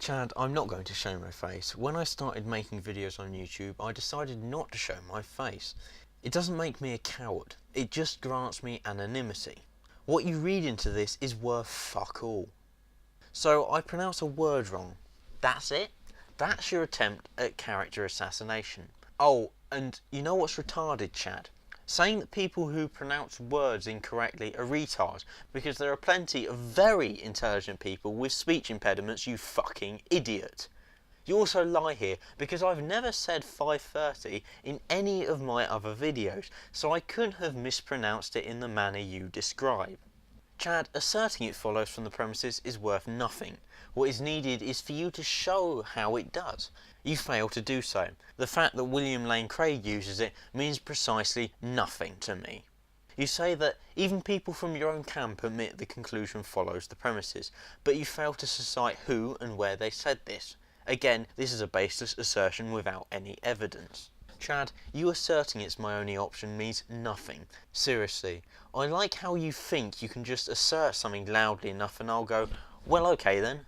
Chad, I'm not going to show my face. When I started making videos on YouTube, I decided not to show my face. It doesn't make me a coward, it just grants me anonymity. What you read into this is worth fuck all. So I pronounce a word wrong. That's it? That's your attempt at character assassination. Oh, and you know what's retarded, Chad? Saying that people who pronounce words incorrectly are retards, because there are plenty of very intelligent people with speech impediments, you fucking idiot. You also lie here because I've never said 5:30 in any of my other videos, so I couldn't have mispronounced it in the manner you describe. Chad, asserting it follows from the premises is worth nothing. What is needed is for you to show how it does. You fail to do so. The fact that William Lane Craig uses it means precisely nothing to me. You say that even people from your own camp admit the conclusion follows the premises, but you fail to cite who and where they said this. Again, this is a baseless assertion without any evidence. Chad, you asserting it's my only option means nothing. Seriously, I like how you think you can just assert something loudly enough and I'll go, well, okay then.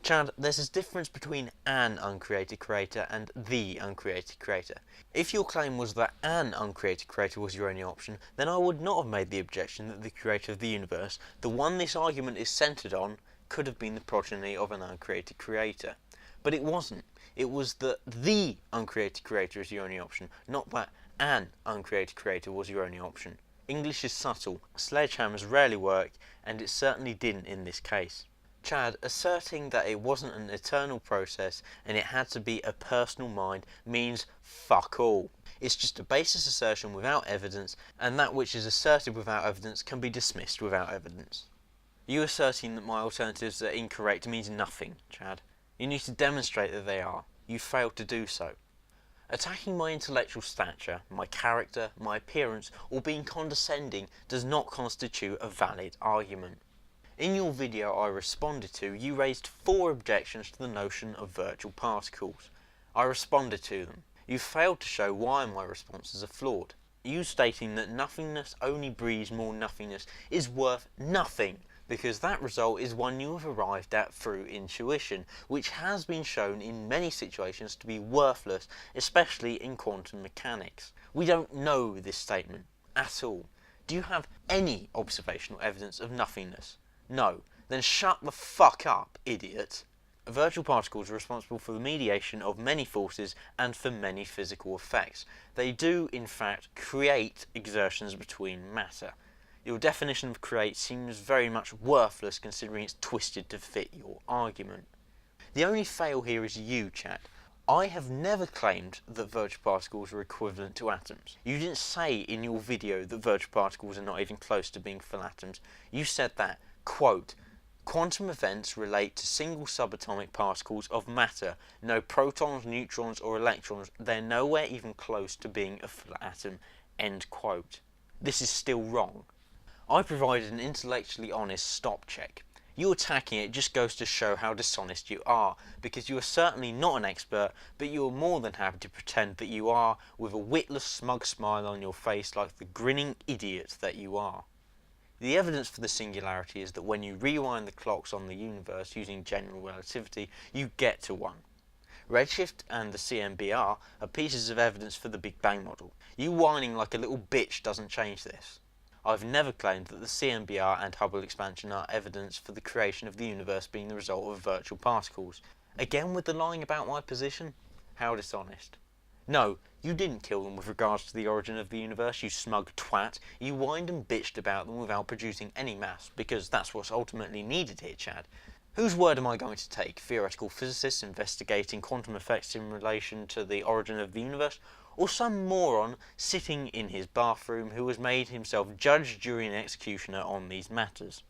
Chad, there's a difference between an uncreated creator and the uncreated creator. If your claim was that an uncreated creator was your only option, then I would not have made the objection that the creator of the universe, the one this argument is centred on, could have been the progeny of an uncreated creator. But it wasn't. It was that the uncreated creator is your only option, not that an uncreated creator was your only option. English is subtle, sledgehammers rarely work, and it certainly didn't in this case. Chad, asserting that it wasn't an eternal process and it had to be a personal mind means fuck all. It's just a baseless assertion without evidence, and that which is asserted without evidence can be dismissed without evidence. You asserting that my alternatives are incorrect means nothing, Chad. You need to demonstrate that they are. You failed to do so. Attacking my intellectual stature, my character, my appearance, or being condescending does not constitute a valid argument. In your video I responded to, you raised 4 objections to the notion of virtual particles. I responded to them. You failed to show why my responses are flawed. You stating that nothingness only breeds more nothingness is worth nothing, because that result is one you have arrived at through intuition, which has been shown in many situations to be worthless, especially in quantum mechanics. We don't know this statement at all. Do you have any observational evidence of nothingness? No. Then shut the fuck up, idiot. Virtual particles are responsible for the mediation of many forces and for many physical effects. They do, in fact, create exertions between matter. Your definition of create seems very much worthless considering it's twisted to fit your argument. The only fail here is you, Chad. I have never claimed that virtual particles are equivalent to atoms. You didn't say in your video that virtual particles are not even close to being full atoms. You said that, quote, quantum events relate to single subatomic particles of matter. No protons, neutrons or electrons. They're nowhere even close to being a full atom. End quote. This is still wrong. I provided an intellectually honest stop check. You attacking it just goes to show how dishonest you are, because you are certainly not an expert, but you are more than happy to pretend that you are, with a witless smug smile on your face like the grinning idiot that you are. The evidence for the singularity is that when you rewind the clocks on the universe using general relativity, you get to one. Redshift and the CMBR are pieces of evidence for the Big Bang model. You whining like a little bitch doesn't change this. I've never claimed that the CMBR and Hubble expansion are evidence for the creation of the universe being the result of virtual particles. Again with the lying about my position? How dishonest. No, you didn't kill them with regards to the origin of the universe, you smug twat. You whined and bitched about them without producing any mass, because that's what's ultimately needed here, Chad. Whose word am I going to take? Theoretical physicists investigating quantum effects in relation to the origin of the universe? Or some moron sitting in his bathroom who has made himself judge, jury and executioner on these matters?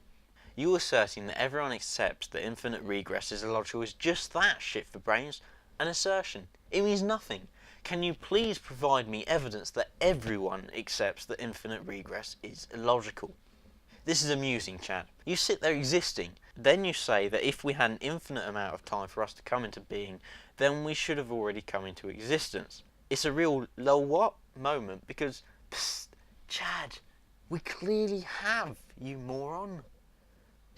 You asserting that everyone accepts that infinite regress is illogical is just that, shit for brains. An assertion. It means nothing. Can you please provide me evidence that everyone accepts that infinite regress is illogical? This is amusing, Chad. You sit there existing, then you say that if we had an infinite amount of time for us to come into being, then we should have already come into existence. It's a real lol what moment, because, psst, Chad, we clearly have, you moron.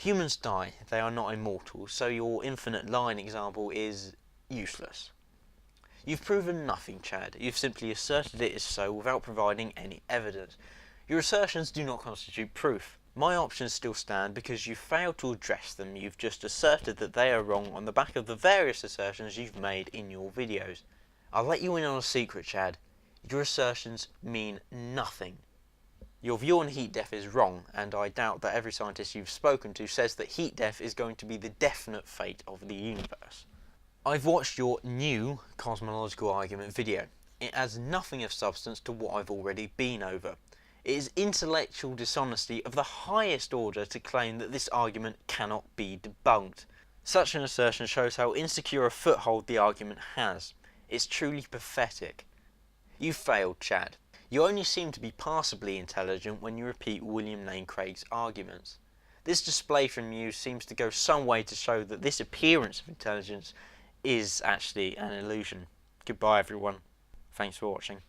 Humans die, they are not immortal, so your infinite line example is useless. You've proven nothing, Chad. You've simply asserted it is so without providing any evidence. Your assertions do not constitute proof. My options still stand because you failed to address them. You've just asserted that they are wrong on the back of the various assertions you've made in your videos. I'll let you in on a secret, Chad. Your assertions mean nothing. Your view on heat death is wrong, and I doubt that every scientist you've spoken to says that heat death is going to be the definite fate of the universe. I've watched your new cosmological argument video. It adds nothing of substance to what I've already been over. It is intellectual dishonesty of the highest order to claim that this argument cannot be debunked. Such an assertion shows how insecure a foothold the argument has. It's truly pathetic. You failed, Chad. You only seem to be passably intelligent when you repeat William Lane Craig's arguments. This display from you seems to go some way to show that this appearance of intelligence is actually an illusion. Goodbye everyone. Thanks for watching.